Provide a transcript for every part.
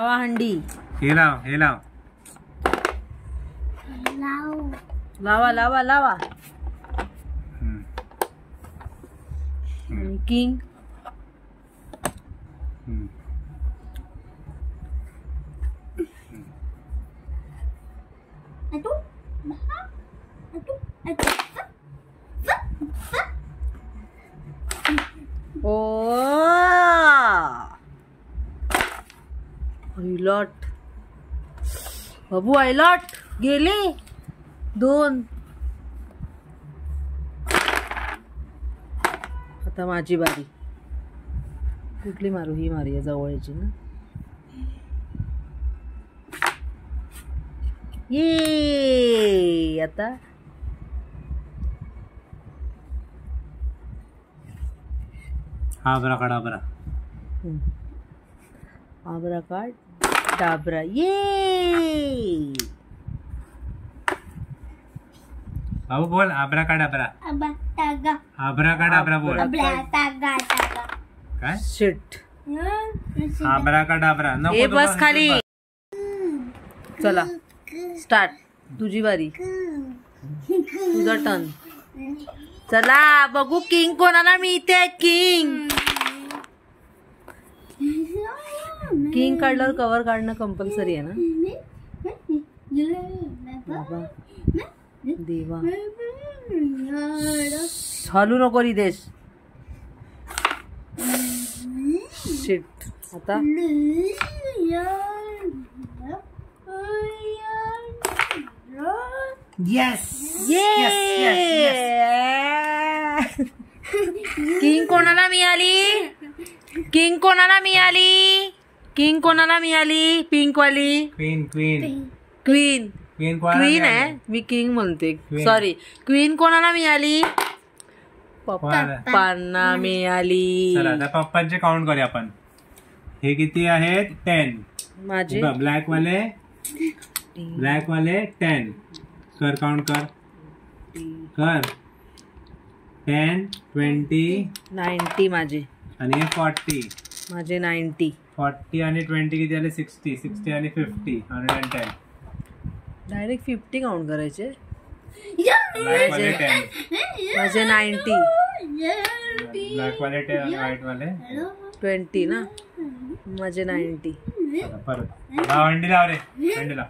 लावा हंडी. हे लाव, हे लाव. लावा लावा लावा. किंग. ओ आयलॉट बाबू, आयलॉट गेले 2. आता माझी बारी. कुठली मारू? ही मारूया जवळची ना. ये आता आब्राकाडाब्रा. आब्राकाडाब्रा. ये बाबू बोल आब्राकाडाब्रा. आब्राकाडाब्रा बोल. काय? शिट. आब्राकाडाब्रा नको. ए बस खाली. चला स्टार्ट. तुझी बारी. तुझा टर्न. चला बघू किंग कोणाला मिळते. किंग. किंग काढल्यावर कव्हर काढणं कंपल्सरी आहे ना. बाबा देवा. हलू नको रिदेश. शिट. आता येस. किंग कोणाला मिळाली? किंग कोणाला मिळाली? किंग कोणाला मिळाली? पिंक वाली. Queen. Queen. Queen. Queen queen आहे. मी किंग म्हणते. सॉरी. क्वीन कोणाला मिळाली? पप्पांना मिळाली. चला आता पप्पांचे काउंट करूया आपण. हे किती आहेत? 10. माझे ब्लॅक वाले 10. कर काउंट कर. 10 20 90 माझे. आणि 40. माझे 90. 40 आणि 20 किती आले? 60. 60 आणि 50 110. डायरेक्ट 50 काउंट करायचे. ब्लॅक वाले 10. माझे 90. ब्लॅक वाले 10 आणि व्हाईट वाले 20 ना. माझे 90. परत हंडी लाव रे. हंडी लाव.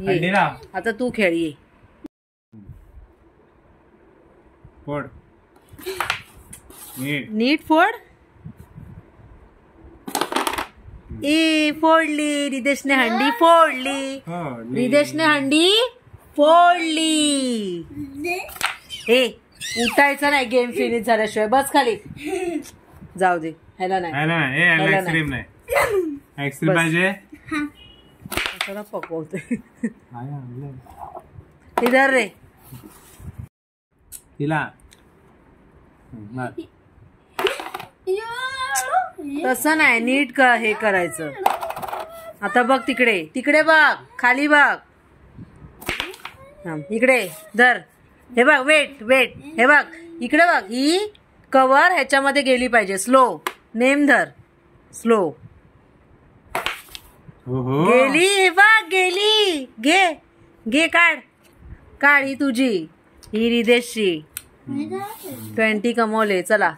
हंडी लाव. आता तू खेळ. ये फोड. नीट फोड. ए फोडली. रिदेशने हंडी फोडली. रिदेशने हंडी फोडली. ए उठायचं नाही गेम फिनिश झाल्याशिवाय. बस खाली. जाऊ दे. ह्याला नाही. आईस्क्रीम नाही. आईस्क्रीम पाहिजे. कशाला पकवते. इधर रे. तिला तसं नाही. नीट हे करायचं. आता बघ तिकडे. तिकडे बघ. खाली बघ. इकडे धर. हे बघ. Wait wait. हे बघ इकडे बघ. ही कवर ह्याच्यामध्ये गेली पाहिजे. स्लो. नेम धर. स्लो. गेली. हे बघ गेली. घे घे. काढ काढ. ही तुझी. ही रिदेशची. 20 कमवले. चला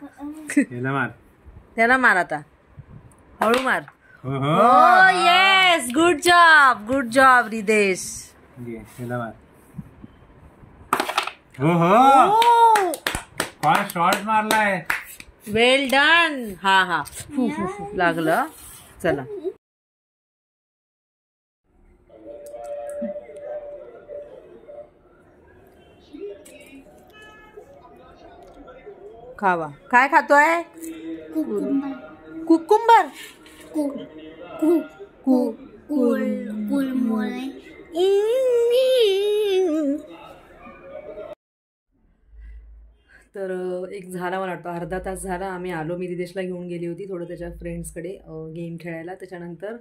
त्याला मार आता. हळू मार. हो yes. Good job. Good job Ridesh. कोण शॉट मारलाय? वेल डन. हा हा. लागलं. चला खावा. काय खातोय? कुकुंबर. तर एक झाला मला वाटतं अर्धा तास झाला. आम्ही आलो. मी रिदेशला घेऊन गेली होती थोडं त्याच्या फ्रेंड्सकडे गेम खेळायला. त्याच्यानंतर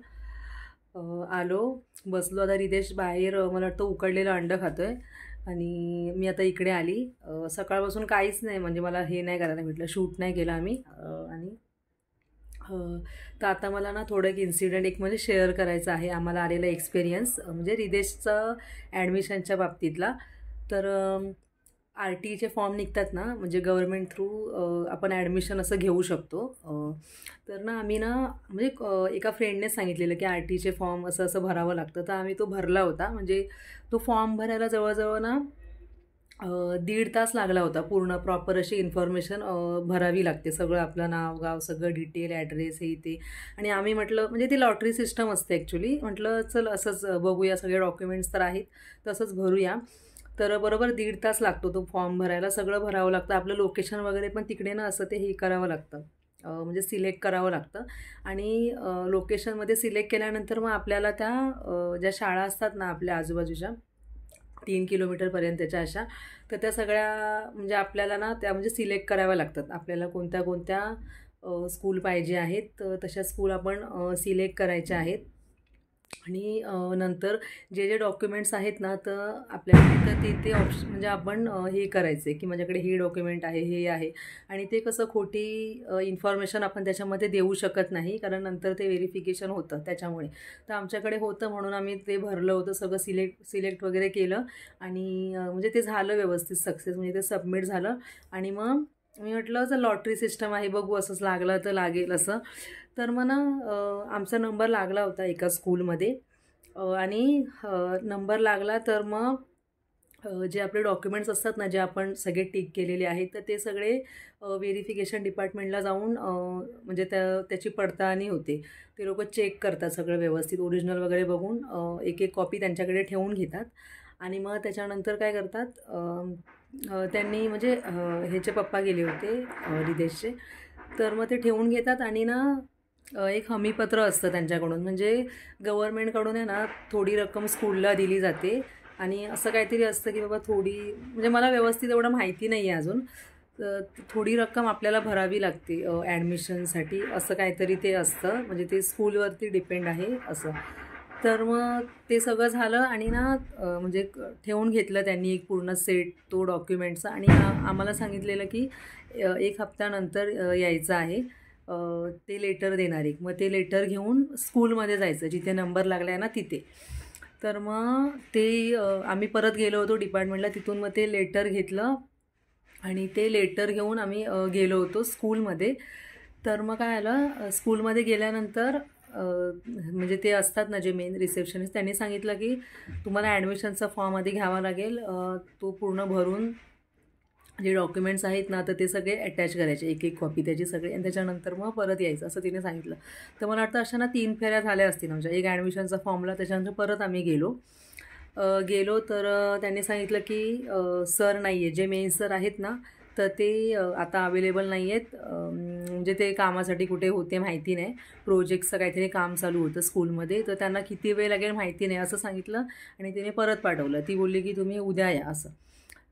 आलो बसलो. आता रिदेश बाहेर मला वाटतं उकडलेलं अंडं खातोय आणि मी आता इकडे आली. सकाळपासून काहीच नाही म्हणजे मला हे नाही करायला भेटलं. शूट नाही केलं आम्ही. आणि तर आता मला ना थोडं एक इन्सिडेंट एक म्हणजे शेअर करायचं आहे, आम्हाला आलेला एक्सपिरियन्स म्हणजे रिदेशचं ॲडमिशनच्या बाबतीतला. तर RTEचे फॉर्म निघतात ना, म्हणजे गव्हर्मेंट थ्रू आपण ॲडमिशन असं घेऊ शकतो. तर ना आम्ही ना म्हणजे एका फ्रेंडने सांगितलेलं की RTEचे फॉर्म असं असं भरावं लागतं, तर आम्ही तो भरला होता. म्हणजे तो फॉर्म भरायला जवळजवळ ना 1.5 तास लागला होता. पूर्ण प्रॉपर अशी इन्फॉर्मेशन भरावी लागते, सगळं आपलं नाव गाव सगळं डिटेल ॲड्रेस हे ते. आणि आम्ही म्हटलं म्हणजे ती लॉटरी सिस्टम असते ॲक्च्युली, म्हटलं चल असंच बघूया, सगळे डॉक्युमेंट्स तर आहेत तसंच भरूया. तर बरोबर 1.5 तास लागतो तो फॉर्म भरायला, सगळं भरावं लागतं. आपलं लोकेशन वगैरे पण तिकडे ना असं ते हे करावं लागतं, म्हणजे सिलेक्ट करावं लागतं. आणि लोकेशनमध्ये सिलेक्ट केल्यानंतर मग आपल्याला त्या ज्या शाळा असतात ना आपल्या आजूबाजूच्या 3 किलोमीटरपर्यंतच्या अशा, तर त्या सगळ्या म्हणजे आपल्याला ना त्या म्हणजे सिलेक्ट कराव्या लागतात. आपल्याला कोणत्या कोणत्या स्कूल पाहिजे आहेत, तर तशा स्कूल आपण सिलेक्ट करायच्या आहेत. आणि नंतर जे जे डॉक्युमेंट्स आहेत ना, तर आपल्याला तिथं ते ऑप्शन म्हणजे आपण हे करायचे की माझ्याकडे हे डॉक्युमेंट आहे, हे आहे. आणि ते कसं खोटी इन्फॉर्मेशन आपण त्याच्यामध्ये देऊ शकत नाही, कारण नंतर ते व्हेरिफिकेशन होतं त्याच्यामुळे. तर आमच्याकडे होतं म्हणून आम्ही ते भरलं होतं, सगळं सिलेक्ट वगैरे केलं. आणि म्हणजे ते झालं व्यवस्थित सक्सेस, म्हणजे ते सबमिट झालं. आणि मग मी म्हटलं जर लॉटरी सिस्टम आहे बघू, असंच लागलं तर लागेल असं. तर मग ना आमचा नंबर लागला होता एका स्कूलमध्ये. आणि नंबर लागला तर मग जे आपले डॉक्युमेंट्स असतात ना, जे आपण सगळे टिक केलेले आहेत, तर ते सगळे व्हेरिफिकेशन डिपार्टमेंटला जाऊन म्हणजे त्याची पडताळणी होते. ते लोक चेक करतात सगळं व्यवस्थित, ओरिजिनल वगैरे बघून एक एक कॉपी त्यांच्याकडे ठेवून घेतात. आणि मग त्याच्यानंतर काय करतात, त्यांनी म्हणजे ह्याचे पप्पा गेले होते रिदेशचे, तर मग ते ठेवून घेतात. आणि ना एक हमीपत्र असतं त्यांच्याकडून, म्हणजे गव्हर्मेंटकडून आहे ना थोडी रक्कम स्कूलला दिली जाते. आणि असं काहीतरी असतं की बाबा थोडी, म्हणजे मला व्यवस्थित एवढं माहिती नाही आहे अजून, थोडी रक्कम आपल्याला भरावी लागते ॲडमिशनसाठी, असं काहीतरी ते असतं. म्हणजे ते स्कूलवरती डिपेंड आहे असं. तर मग ते सगळं झालं. आणि ना म्हणजे ठेवून घेतलं त्यांनी एक पूर्ण सेट तो डॉक्युमेंटचा. आणि आम्हाला सांगितलेलं की 1 हप्त्यानंतर यायचं आहे ते लेटर देणार एक. मग ते लेटर घेऊन स्कूलमध्ये जायचं जिथे नंबर लागला आहे ना तिथे. तर मग ते आम्ही परत गेलो होतो डिपार्टमेंटला, तिथून मग ते लेटर घेतलं. आणि ते लेटर घेऊन आम्ही गेलो होतो स्कूलमध्ये. तर मग काय आलं, स्कूलमध्ये गेल्यानंतर म्हणजे ते असतात ना जे मेन रिसेप्शनिस्ट, त्यांनी सांगितलं की तुम्हाला ॲडमिशनचा फॉर्म आधी घ्यावा लागेल, तो पूर्ण भरून जे डॉक्युमेंट्स आहेत ना तर ते सगळे अटॅच करायचे, एक एक कॉपी त्याची सगळी, आणि त्याच्यानंतर मग परत यायचं असं तिने सांगितलं. तर मला वाटतं अशा ना 3 फेऱ्या झाल्या असतील आमच्या, एक ॲडमिशनचा फॉर्मला, त्याच्यानंतर परत आम्ही गेलो तर त्यांनी सांगितलं की सर नाही आहे, जे मेन सर आहेत ना तर ते आता अवेलेबल नाही आहेत. म्हणजे ते कामासाठी कुठे होते माहिती नाही, प्रोजेक्टचं काहीतरी काम चालू होतं स्कूलमध्ये, तर त्यांना किती वेळ लागेल माहिती नाही असं सांगितलं. आणि तिने परत पाठवलं, ती बोलली की तुम्ही उद्या या असं.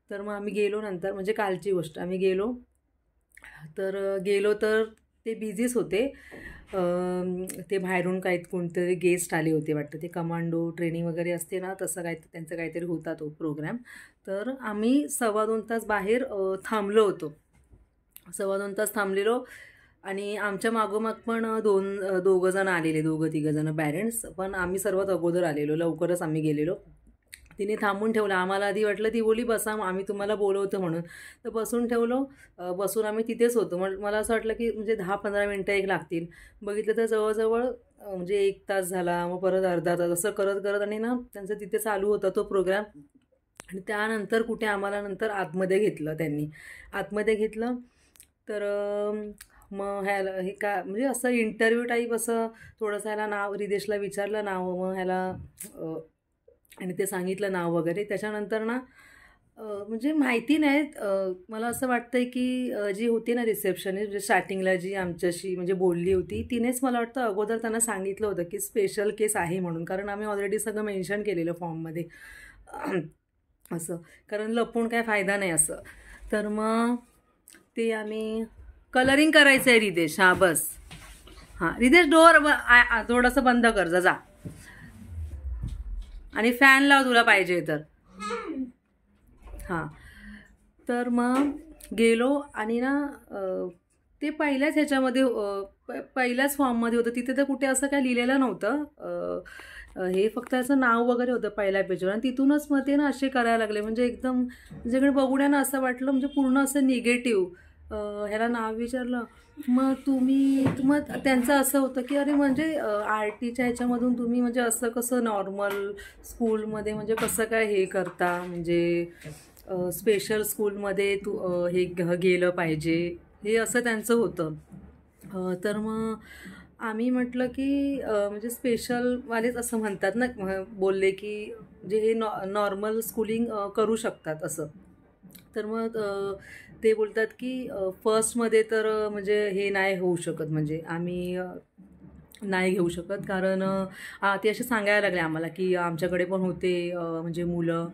तर मग आम्ही गेलो नंतर, म्हणजे कालची गोष्ट, आम्ही गेलो तर ते बिझीच होते. ते बाहेरून कोणतरी गेस्ट आले होते वाटतं, ते कमांडो ट्रेनिंग वगैरे असते ना तसं त्यांचं काहीतरी होता तो प्रोग्राम. तर आम्ही 2.25 तास बाहेर थांबलो होतो, 2.25 तास थांबलेलो. आणि आमच्या मागोमाग पण दोघं जण आलेले, 2-3 जण पॅरेंट्स, पण आम्ही सर्वात अगोदर आलेलो, लवकरच आम्ही गेलेलो. तिने थांबून ठेवलं आम्हाला. आधी वाटलं, ती बोली बसा आम्ही तुम्हाला बोलवतो म्हणून, तर बसून ठेवलो. बसून आम्ही तिथेच होतो. मला असं वाटलं की म्हणजे 10-15 मिनटं एक लागतील, बघितलं तर जवळजवळ म्हणजे 1 तास झाला, मग परत अर्धा तास, असं करत करत. आणि ना त्यांचं तिथे चालू होता तो प्रोग्राम. आणि त्यानंतर कुठे आम्हाला नंतर आतमध्ये घेतलं त्यांनी, आतमध्ये घेतलं. तर मग ह्याला हे का म्हणजे असं इंटरव्ह्यू टाईप असं थोडंसं, ह्याला नाव, रिदेशला विचारलं नाव, मग ह्याला आणि ते सांगितलं नाव वगैरे. त्याच्यानंतर ना म्हणजे माहिती नाहीत, मला असं वाटतं की जी होती ना रिसेप्शनिस्ट, म्हणजे स्टार्टिंगला जी आमच्याशी म्हणजे बोलली होती, तिनेच मला वाटतं अगोदर त्यांना सांगितलं होतं की स्पेशल केस आहे म्हणून, कारण आम्ही ऑलरेडी सगळं मेन्शन केलेलं फॉर्ममध्ये असं, कारण लपून काय फायदा नाही असं. तर मग ते आम्ही कलरिंग करायचं आहे रिदेश. हां बस, हां रिदेश डोअर थोडंसं बंद कर जा, आणि फॅन लाव तुला पाहिजे तर. हां, तर मग गेलो. आणि ना ते पहिल्याच ह्याच्यामध्ये पहिल्याच फॉर्ममध्ये होतं, तिथे तर कुठे असं काय लिहिलेलं नव्हतं. हे फक्त असं नाव वगैरे होतं पहिल्या पेजवर, आणि तिथूनच मग ते ना असे करायला लागले. म्हणजे एकदम माझ्याकडे बघून ना असं वाटलं म्हणजे पूर्ण असं निगेटिव्ह. ह्याला नाव विचारलं, मग त्यांचं असं होतं की अरे म्हणजे आर टीच्या ह्याच्यामधून तुम्ही म्हणजे असं कसं नॉर्मल स्कूलमध्ये म्हणजे कसं काय हे करता, म्हणजे स्पेशल स्कूलमध्ये हे गेलं पाहिजे, हे असं त्यांचं होतं. तर मग आम्ही म्हटलं की म्हणजे स्पेशलवालेच असं म्हणतात ना, बोलले की म्हणजे हे नॉर्मल स्कूलिंग करू शकतात असं. तर मग ते बोलतात की फर्स्टमध्ये तर म्हणजे हे नाही होऊ शकत, म्हणजे आम्ही नाही घेऊ शकत, कारण ते असे सांगायला लागले आम्हाला की आमच्याकडे पण होते म्हणजे मुलं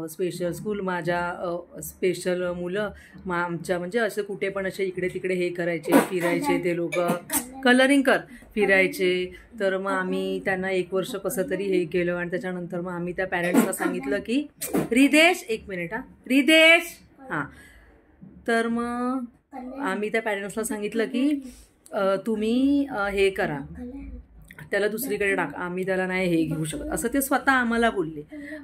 स्पेशल स्कूल, माझ्या स्पेशल मुलं आमच्या म्हणजे असं कुठे पण असे इकडे तिकडे हे करायचे, फिरायचे ते लोक, कलरिंग फिरायचे. तर मग आम्ही त्यांना 1 वर्ष कसं तरी हे केलं, आणि त्याच्यानंतर मग आम्ही त्या पॅरेंट्सला सांगितलं की रिदेश 1 मिनिट रिदेश हां. तर मग आम्ही त्या पॅरेंट्सला सांगितलं की तुम्ही हे करा, त्याला दुसरीकडे टाका, आम्ही त्याला नाही हे घेऊ शकत, असं ते स्वतः आम्हाला बोलले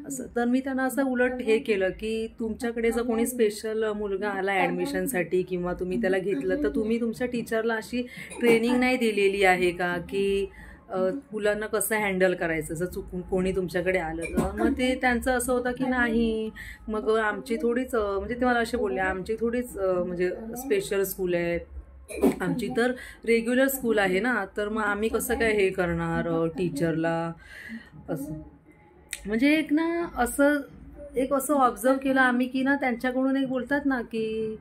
असं. तर मी त्यांना असं उलट हे केलं की तुमच्याकडे जर कोणी स्पेशल मुलगा आला ॲडमिशनसाठी किंवा तुम्ही त्याला घेतलं, तर तुम्ही तुमच्या टीचरला अशी ट्रेनिंग नाही दिलेली आहे का की मुलांना कसं हँडल करायचं जर चुकून कोणी तुमच्याकडे आलं तर. मग ते त्यांचं असं होतं की नाही, मग आमची थोडीच म्हणजे ते मला असे बोलले, आमची थोडीच म्हणजे स्पेशल स्कूल आहे, आमची तर रेग्युलर स्कूल आहे ना, तर मग आम्ही कसं काय हे करणार टीचरला असं. म्हणजे एक असं ऑब्झर्व केलं आम्ही की ना त्यांच्याकडून एक बोलतात ना की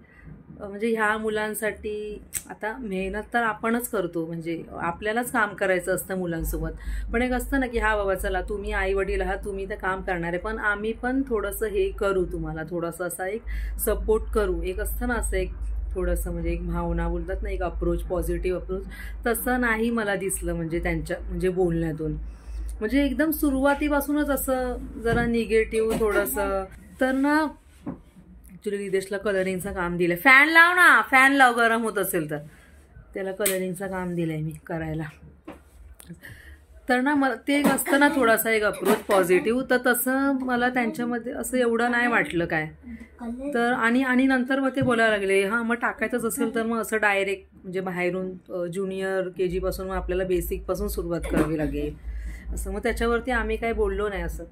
म्हणजे ह्या मुलांसाठी आता मेहनत तर आपणच करतो, म्हणजे आपल्यालाच काम करायचं असतं मुलांसोबत, पण एक असतं ना की हा बाबा चला तुम्ही आई वडील आहात, तुम्ही तर काम करणार आहे, पण आम्ही पण थोडंसं हे करू, तुम्हाला थोडंसं असा एक सपोर्ट करू, एक असतं ना असं एक थोडंसं म्हणजे एक भावना बोलतात ना, एक अप्रोच, पॉझिटिव्ह अप्रोच, तसं नाही मला दिसलं म्हणजे त्यांच्या म्हणजे बोलण्यातून. म्हणजे एकदम सुरुवातीपासूनच असं जरा निगेटिव्ह थोडंसं. तर ना ॲक्च्युली रिदेशला कलरिंगचं काम दिलं, फॅन लाव ना, फॅन लाव गरम होत असेल तर, त्याला कलरिंगचं काम दिलं आहे मी करायला. तर ना मला ते एक असतं ना थोडासा एक अप्रोच पॉझिटिव्ह, तर तसं मला त्यांच्यामध्ये असं एवढं नाही वाटलं काय. तर आणि नंतर मग ते बोलायला लागले हां मग टाकायचंच असेल तर मग असं डायरेक्ट म्हणजे बाहेरून ज्युनियर KG पासून मग आपल्याला बेसिकपासून सुरुवात करावी लागेल असं. मग त्याच्यावरती आम्ही काही बोललो नाही असं,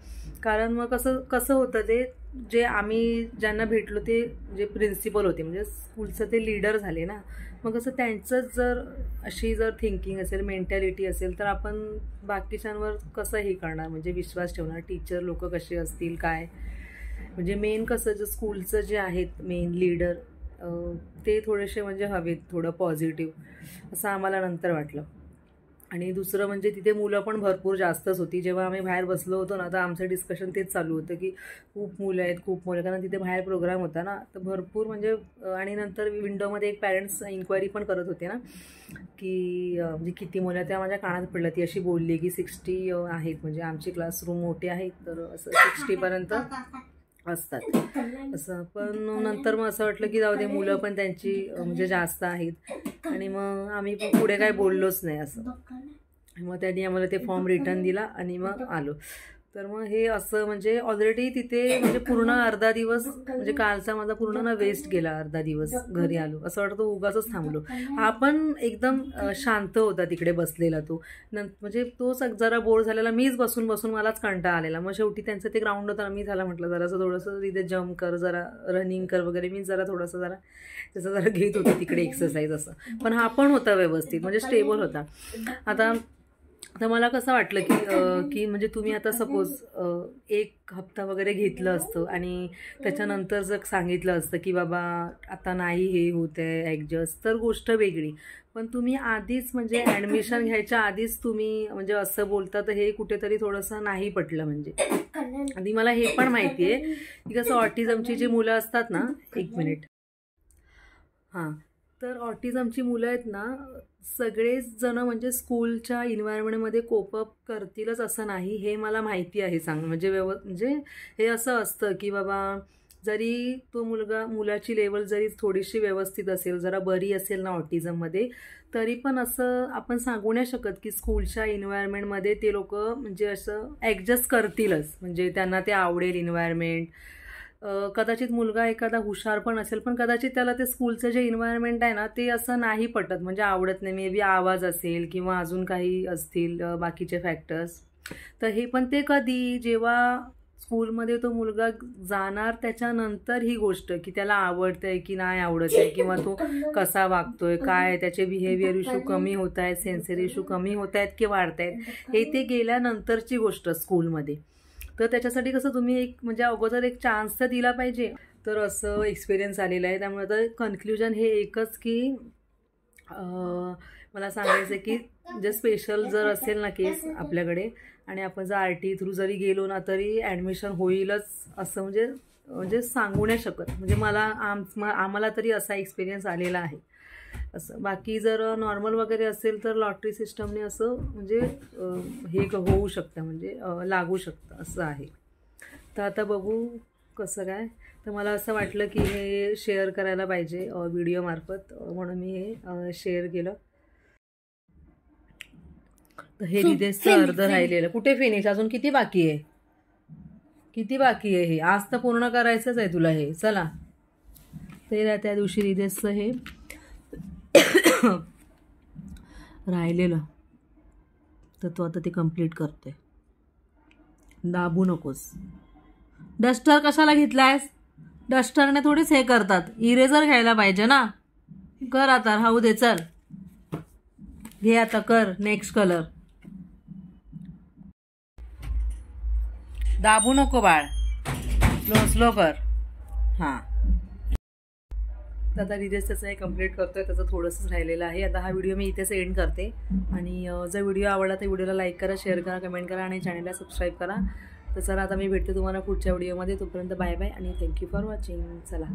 कारण मग कसं होतं ते जे आम्ही ज्यांना भेटलो ते जे प्रिन्सिपल होते म्हणजे स्कूलचं ते लीडर झाले ना, मग असं त्यांचंच जर अशी जर थिंकिंग असेल, मेंटॅलिटी असेल, तर आपण बाकीच्यांवर कसं हे करणार, म्हणजे विश्वास ठेवणार, टीचर लोक कसे असतील काय. म्हणजे मेन कसं जे स्कूलचं जे आहेत मेन लीडर ते थोडेसे म्हणजे हवेत, थोडं पॉझिटिव्ह असं आम्हाला नंतर वाटलं. आणि दुसरं म्हणजे तिथे मुलं पण भरपूर जास्तच होती. जेव्हा आम्ही बाहेर बसलो होतो ना, तर आमचं डिस्कशन तेच चालू होतं की खूप मुलं आहेत, खूप मुलं, कारण तिथे बाहेर प्रोग्राम होता ना, तर भरपूर म्हणजे. आणि नंतर विंडोमध्ये एक पॅरेंट्स इन्क्वायरी पण करत होते ना की म्हणजे किती मुलं, त्या माझ्या कानात पडलं, ती अशी बोलली की 60 आहेत, म्हणजे आमची क्लासरूम मोठे आहेत, तर असं 60पर्यंत असतात असं. पण नंतर मग असं वाटलं की जाऊ दे, मुलं पण त्यांची म्हणजे जास्त आहेत, आणि मग आम्ही पुढे काय बोललोच नाही असं. मग त्यांनी आम्हाला ते फॉर्म रिटर्न दिला आणि मग आलो. तर मग हे असं म्हणजे ऑलरेडी तिथे म्हणजे पूर्ण अर्धा दिवस म्हणजे कालचा माझा पूर्ण ना वेस्ट गेला, अर्धा दिवस घरी आलो असं वाटतं उगाचच थांबलो. हा पण एकदम शांत होता तिकडे बसलेला तो, म्हणजे तोच जरा बोर झालेला, मीच बसून बसून मलाच कंटाळा आलेला. मग शेवटी त्यांचं ते ग्राउंड होतं, मी झाला म्हटलं जरासं थोडंसं तिथे जम्प कर, जरा रनिंग कर वगैरे, मी जरा थोडंसं जरा त्याचं जरा घेत होते तिकडे एक्सरसाइज असं. पण हा पण होता व्यवस्थित, म्हणजे स्टेबल होता. आता मला कसं वाटलं की म्हणजे तुम्ही आता सपोज 1 हप्ता वगैरे घेतलं असतं आणि त्याच्यानंतर जर सांगितलं असतं की बाबा आता नाही हे होत आहे ॲडजस्ट, तर गोष्ट वेगळी. पण तुम्ही आधीच म्हणजे ॲडमिशन घ्यायच्या आधीच तुम्ही म्हणजे असं बोलता, तर हे कुठेतरी थोडंसं नाही पटलं. म्हणजे आणि मला हे पण माहिती आहे की कसं ऑटिझमची जी मुलं असतात ना, 1 मिनिट हां, तर ऑटिझमची मुलं आहेत ना, सगळेच जण म्हणजे स्कूलच्या इन्व्हायरमेंटमध्ये कोपअप करतीलच असं नाही, हे मला माहिती आहे. म्हणजे हे असं असतं की बाबा जरी तो मुलाची लेवल जरी थोडीशी व्यवस्थित असेल, जरा बरी असेल ना ऑटिझममध्ये, तरी पण असं आपण सांगू नाही शकत की स्कूलच्या इन्व्हायरमेंटमध्ये ते लोक म्हणजे असं ॲडजस्ट करतीलच, म्हणजे त्यांना ते आवडेल इन्व्हायरमेंट. कदाचित मुलगा एखादा हुशार पण असेल, पण कदाचित त्याला ते स्कूलचं जे इन्व्हायरमेंट आहे ना ते असं नाही पटत, म्हणजे आवडत नाही. मे बी आवाज असेल किंवा अजून काही असतील बाकीचे फॅक्टर्स. तर हे पण ते कधी जेव्हा स्कूलमध्ये तो मुलगा जाणार त्याच्यानंतर ही गोष्ट की त्याला आवडतंय की नाही आवडत आहे, किंवा तो कसा वागतोय, काय त्याचे बिहेवियर इश्यू कमी होत आहेत, सेन्सरी इश्यू कमी होत आहेत की वाढत आहेत, हे ते गेल्यानंतरची गोष्ट स्कूलमध्ये. तर त्याच्यासाठी कसं तुम्ही एक म्हणजे अगोदर एक चान्स तर दिला पाहिजे. तर असं एक्सपिरियन्स आलेला आहे. त्यामुळे तर कन्क्ल्युजन हे एकच की मला सांगायचं आहे की जे स्पेशल जर असेल ना केस आपल्याकडे आणि आपण जर RT थ्रू जरी गेलो ना तरी ॲडमिशन होईलच असं म्हणजे सांगू नाही शकत. म्हणजे आम्हाला तरी असा एक्सपिरियन्स आलेला आहे असं. बाकी जर नॉर्मल वगैरे असेल तर लॉटरी सिस्टमने असं म्हणजे हे होऊ शकतं, म्हणजे लागू शकतं असं आहे. तर आता बघू कसं काय. तर मला असं वाटलं की हे शेअर करायला पाहिजे व्हिडिओमार्फत, म्हणून मी हे शेअर केलं. तर हे रिदेशचं अर्ध राहिलेलं. कुठे फिनिश? अजून किती बाकी आहे? किती बाकी आहे? हे आज तर पूर्ण करायचंच आहे तुला हे. चला, ते त्या दिवशी रिदेशचं हे राहिलेलं, तर तो आता ते कंप्लीट करते. दाबू नकोस. डस्टर कशाला घेतलायस? डस्टरने थोडीच हे करतात, इरेजर घ्यायला पाहिजे ना. कर आता, राहू दे. चल घे आता, कर नेक्स्ट कलर. दाबू नको बाळ, स्लो कर. हां, तर आता रिदेश त्याचं हे कम्प्लीट करतोय, त्याचं थोडंसंच राहिलेलं आहे. आता हा व्हिडिओ मी इथेच एंड करते. आणि जर व्हिडिओ आवडला तर व्हिडिओला लाईक करा, शेअर करा, कमेंट करा आणि चॅनलला सबस्क्राईब करा. तर चला आता मी भेटते तुम्हाला पुढच्या व्हिडिओमध्ये. तोपर्यंत बाय बाय आणि थँक्यू फॉर वॉचिंग. चला.